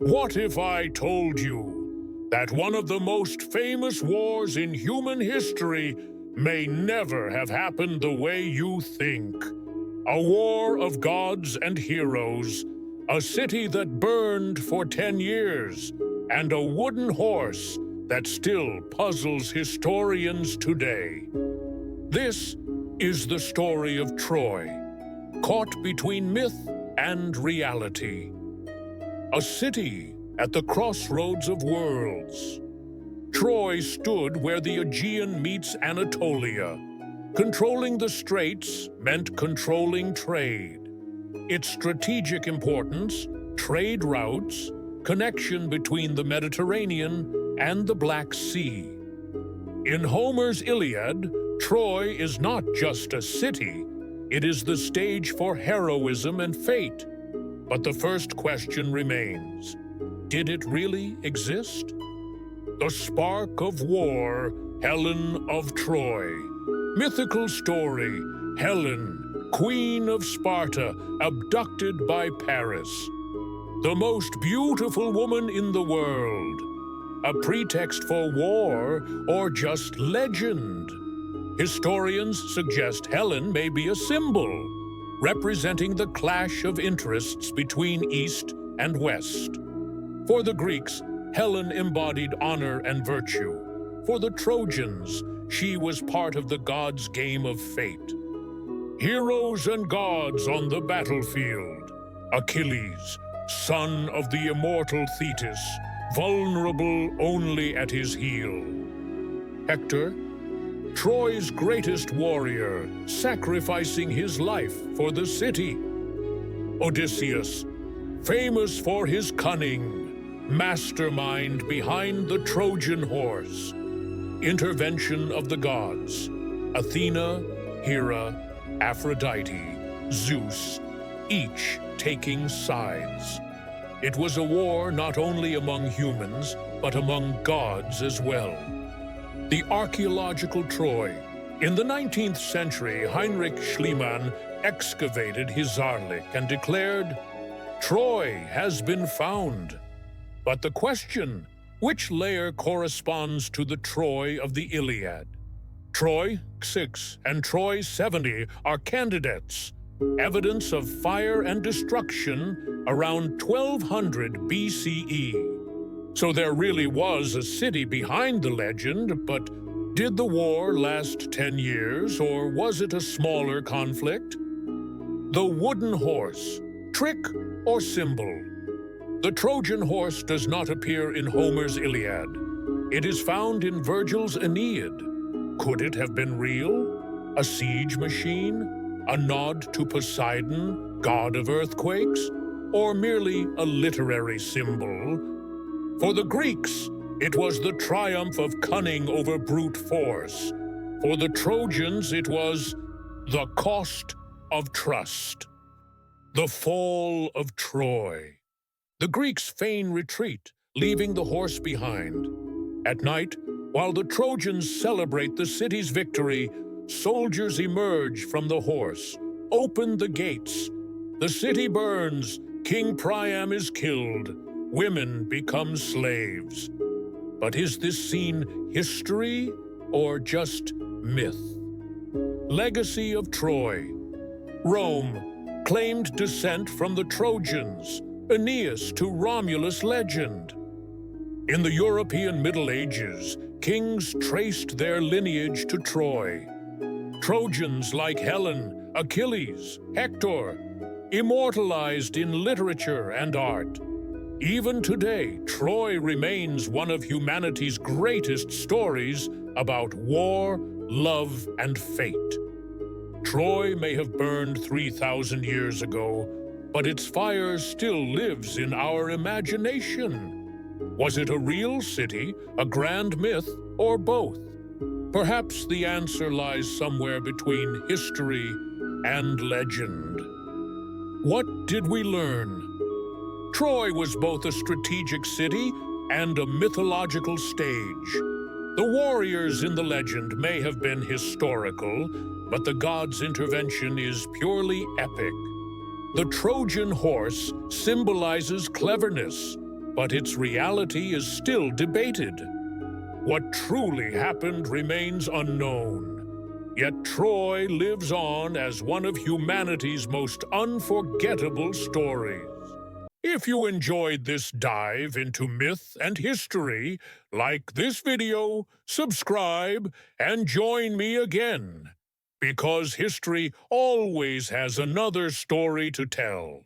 What if I told you that one of the most famous wars in human history may never have happened the way you think? A war of gods and heroes, a city that burned for 10 years, and a wooden horse that still puzzles historians today. This is the story of Troy, caught between myth and reality. A city at the crossroads of worlds. Troy stood where the Aegean meets Anatolia. Controlling the straits meant controlling trade. Its strategic importance, trade routes, connection between the Mediterranean and the Black Sea. In Homer's Iliad, Troy is not just a city, it is the stage for heroism and fate. But the first question remains, did it really exist? The spark of war, Helen of Troy. Mythical story, Helen, Queen of Sparta, abducted by Paris. The most beautiful woman in the world. A pretext for war or just legend? Historians suggest Helen may be a symbol, representing the clash of interests between East and West. For the Greeks, Helen embodied honor and virtue. For the Trojans, she was part of the gods' game of fate. Heroes and gods on the battlefield. Achilles, son of the immortal Thetis, vulnerable only at his heel. Hector, Troy's greatest warrior, sacrificing his life for the city. Odysseus, famous for his cunning, mastermind behind the Trojan horse. Intervention of the gods, Athena, Hera, Aphrodite, Zeus, each taking sides. It was a war not only among humans, but among gods as well. The archaeological Troy. In the 19th century, Heinrich Schliemann excavated his Zarlik and declared, "Troy has been found." But the question, which layer corresponds to the Troy of the Iliad? Troy 6 and Troy 70 are candidates. Evidence of fire and destruction around 1200 BCE. So there really was a city behind the legend, but did the war last 10 years, or was it a smaller conflict? The wooden horse, trick or symbol? The Trojan horse does not appear in Homer's Iliad. It is found in Virgil's Aeneid. Could it have been real? A siege machine? A nod to Poseidon, god of earthquakes? Or merely a literary symbol? For the Greeks, it was the triumph of cunning over brute force. For the Trojans, it was the cost of trust. The fall of Troy. The Greeks feign retreat, leaving the horse behind. At night, while the Trojans celebrate the city's victory, soldiers emerge from the horse, open the gates. The city burns, King Priam is killed. Women become slaves. But is this scene history or just myth? Legacy of Troy. Rome claimed descent from the Trojans, Aeneas to Romulus legend. In the European Middle Ages, kings traced their lineage to Troy. Trojans like Helen, Achilles, Hector, immortalized in literature and art. Even today, Troy remains one of humanity's greatest stories about war, love, and fate. Troy may have burned 3,000 years ago, but its fire still lives in our imagination. Was it a real city, a grand myth, or both? Perhaps the answer lies somewhere between history and legend. What did we learn? Troy was both a strategic city and a mythological stage. The warriors in the legend may have been historical, but the gods' intervention is purely epic. The Trojan horse symbolizes cleverness. but its reality is still debated. What truly happened remains unknown, yet Troy lives on as one of humanity's most unforgettable stories. If you enjoyed this dive into myth and history, like this video, subscribe, and join me again, because history always has another story to tell.